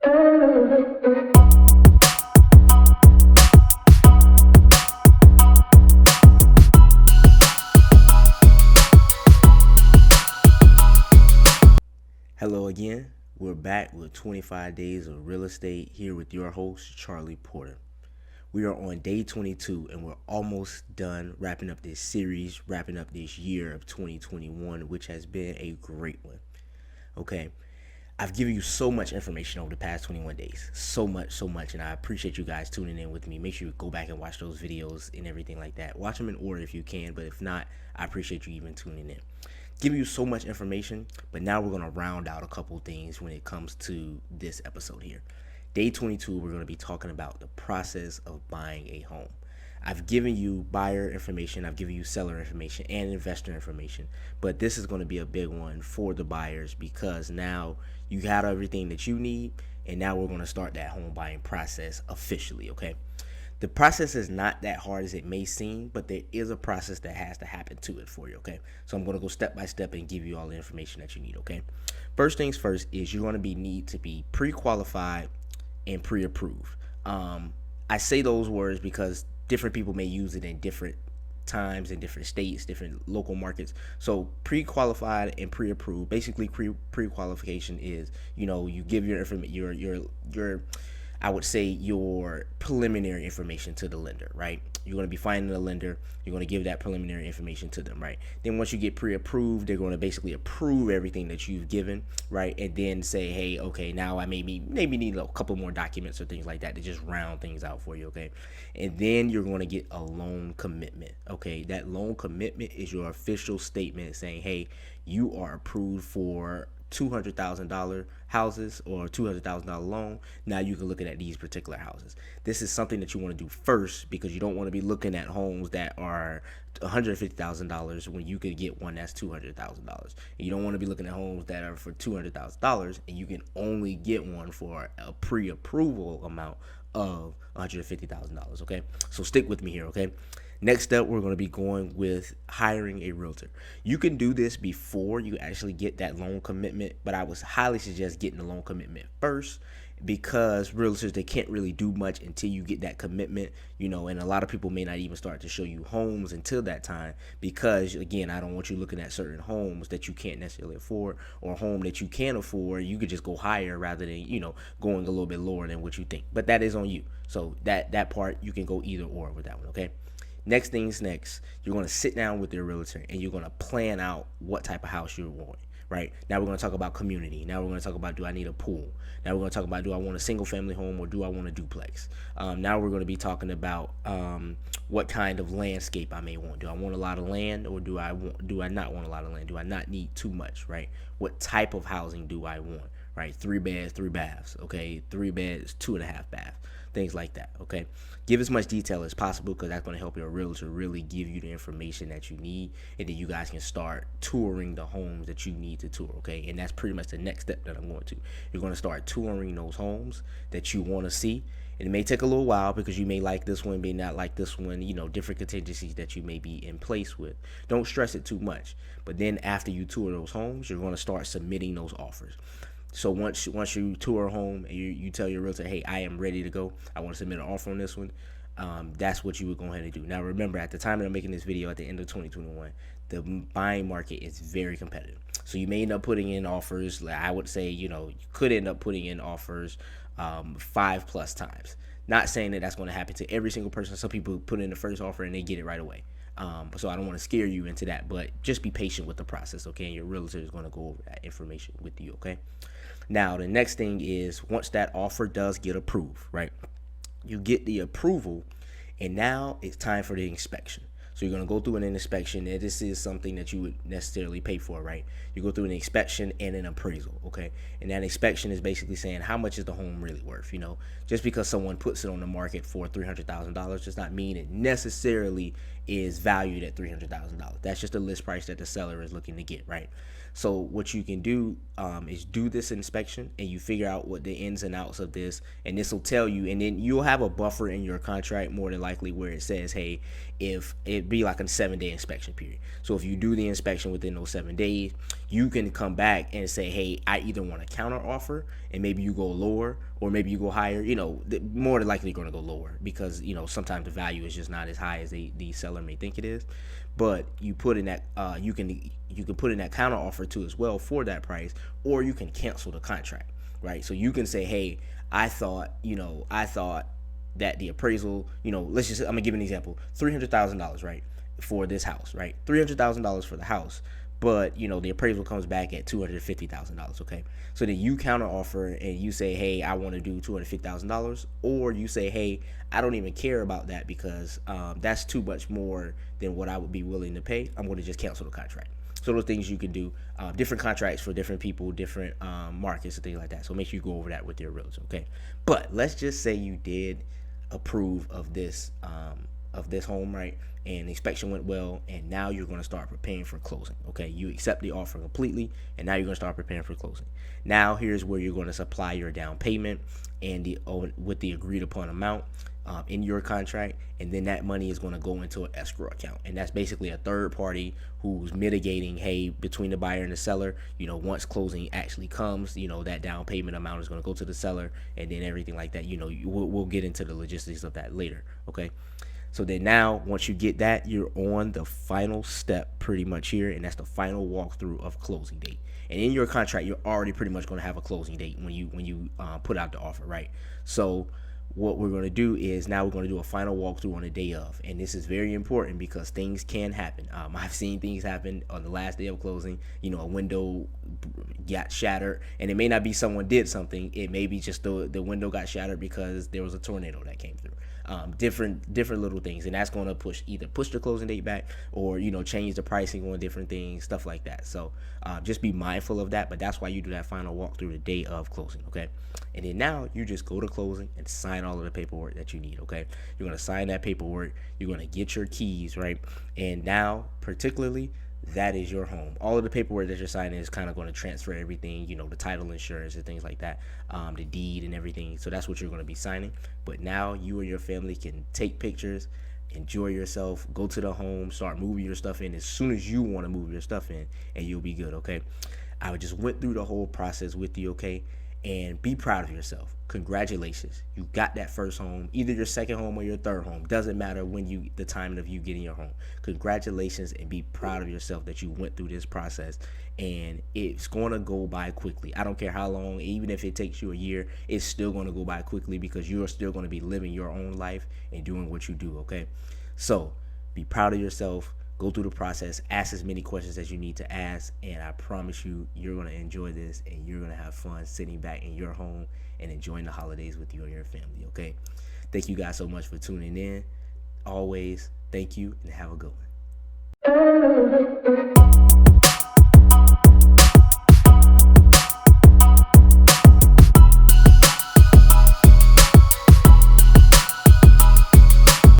Hello again. We're back with 25 Days of Real Estate here with your host, Charlie Porter. We are on day 22 and we're almost done wrapping up this series, wrapping up this year of 2021, which has been a great one. Okay. I've given you so much information over the past 21 days. So much. And I appreciate you guys tuning in with me. Make sure you go back and watch those videos and everything like that. Watch them in order if you can, but if not, I appreciate you even tuning in. Give you so much information, but now we're going to round out a couple things when it comes to this episode here. Day 22, we're going to be talking about the process of buying a home. I've given you buyer information, I've given you seller information and investor information, but this is going to be a big one for the buyers because now you got everything that you need, and now we're going to start that home buying process officially, okay? The process is not that hard as it may seem, but there is a process that has to happen to it for you, okay? So I'm going to go step by step and give you all the information that you need, okay? First things first is you're going to need to be pre-qualified and pre-approved. I say those words because different people may use it in different times in different states, different local markets. So pre-qualified and pre-approved, basically pre-qualification is, you give your information, your I would say your preliminary information to the lender, right? You're going to be finding a lender. You're going to give that preliminary information to them, right? Then once you get pre-approved, they're going to basically approve everything that you've given, right? And then say, hey, okay, now I maybe need a couple more documents or things like that to just round things out for you, okay? And then you're going to get a loan commitment, okay? That loan commitment is your official statement saying, hey, you are approved for $200,000 houses or $200,000 loan. Now you can look at these particular houses. This is something that you want to do first because you don't want to be looking at homes that are $150,000 when you could get one that's $200,000. You don't want to be looking at homes that are for $200,000 and you can only get one for a pre-approval amount of $150,000. Okay, so stick with me here. Okay. Next up, we're going to be going with hiring a realtor. You can do this before you actually get that loan commitment, but I would highly suggest getting the loan commitment first because realtors, they can't really do much until you get that commitment, and a lot of people may not even start to show you homes until that time because, again, I don't want you looking at certain homes that you can't necessarily afford or a home that you can afford. You could just go higher rather than, going a little bit lower than what you think. But that is on you. So that part, you can go either or with that one, okay? Next things next, you're going to sit down with your realtor and you're going to plan out what type of house you're wanting, right? Now we're going to talk about community. Now we're going to talk about, do I need a pool? Now we're going to talk about, do I want a single family home or do I want a duplex? Now we're going to be talking about what kind of landscape I may want. Do I want a lot of land or do I not want a lot of land? Do I not need too much, right? What type of housing do I want, right? 3 beds, 3 baths, okay? 3 beds, 2.5 baths. Things like that, okay? Give as much detail as possible because that's going to help your realtor really give you the information that you need, and then you guys can start touring the homes that you need to tour, okay? And that's pretty much the next step that I'm going to. You're going to start touring those homes that you want to see. And it may take a little while because you may like this one, may not like this one, different contingencies that you may be in place with. Don't stress it too much. But then after you tour those homes, you're going to start submitting those offers. So once you tour a home and you tell your realtor, hey, I am ready to go, I want to submit an offer on this one, that's what you would go ahead and do. Now remember, at the time that I'm making this video at the end of 2021, the buying market is very competitive. So you may end up putting in offers, I would say, you could end up putting in offers 5+ times. Not saying that that's going to happen to every single person. Some people put in the first offer and they get it right away. So I don't want to scare you into that, but just be patient with the process, okay? And your realtor is going to go over that information with you, okay? Now, the next thing is once that offer does get approved, right? You get the approval, and now it's time for the inspection. So you're going to go through an inspection, and this is something that you would necessarily pay for, right? You go through an inspection and an appraisal, okay? And that inspection is basically saying how much is the home really worth, Just because someone puts it on the market for $300,000 does not mean it necessarily is valued at $300,000. That's just a list price that the seller is looking to get, right? So what you can do is do this inspection, and you figure out what the ins and outs of this, and this will tell you, and then you'll have a buffer in your contract more than likely where it says, hey, if it be like a 7-day inspection period. So if you do the inspection within those 7 days, you can come back and say, hey, I either want a counter offer, and maybe you go lower, or maybe you go higher. More than likely you're going to go lower, because sometimes the value is just not as high as the seller may think it is. But you put in that you can put in that counter offer too as well for that price, or you can cancel the contract, right? So you can say, hey, I thought that the appraisal, let's just, I'm gonna give an example, $300,000, right, for this house, right? $300,000 for the house, but the appraisal comes back at $250,000. Okay, so then you counter offer and you say, hey, I want to do $250,000, or you say, hey, I don't even care about that because that's too much more than what I would be willing to pay. I'm going to just cancel the contract. So those things you can do, different contracts for different people, different markets and things like that. So make sure you go over that with your realtor. Okay, but let's just say you did approve of this home, right? And the inspection went well, and now you're going to start preparing for closing. Okay, you accept the offer completely, and now you're going to start preparing for closing. Now here's where you're going to supply your down payment and with the agreed upon amount in your contract, and then that money is going to go into an escrow account, and that's basically a third party who's mitigating, hey, between the buyer and the seller. Once closing actually comes, that down payment amount is going to go to the seller, and then everything like that. We'll get into the logistics of that later. Okay. So then now, once you get that, you're on the final step pretty much here, and that's the final walkthrough of closing date. And in your contract, you're already pretty much going to have a closing date when you put out the offer, right? So what we're going to do is now we're going to do a final walkthrough on the day of, and this is very important because things can happen. I've seen things happen on the last day of closing. A window got shattered, and it may not be someone did something. It may be just the window got shattered because there was a tornado that came through. Different little things, and that's going to either push the closing date back, or change the pricing on different things, stuff like that. So just be mindful of that. But that's why you do that final walkthrough the day of closing. Okay, and then now you just go to closing and sign all of the paperwork that you need. Okay, you're going to sign that paperwork, you're going to get your keys, right? And now particularly, that is your home. All of the paperwork that you're signing is kind of going to transfer everything, the title, insurance, and things like that, the deed and everything. So that's what you're going to be signing. But now you and your family can take pictures, enjoy yourself, go to the home, start moving your stuff in as soon as you want to move your stuff in, and you'll be good. Okay, I just went through the whole process with you. Okay, and be proud of yourself. Congratulations, you got that first home, either your second home or your third home. Doesn't matter when the timing of you getting your home. Congratulations, and be proud of yourself that you went through this process, and it's going to go by quickly. I don't care how long, even if it takes you a year, it's still going to go by quickly because you're still going to be living your own life and doing what you do. Okay, so be proud of yourself. Go through the process, ask as many questions as you need to ask, and I promise you, you're going to enjoy this, and you're going to have fun sitting back in your home and enjoying the holidays with you and your family. Okay, thank you guys so much for tuning in. Always, thank you, and have a good one.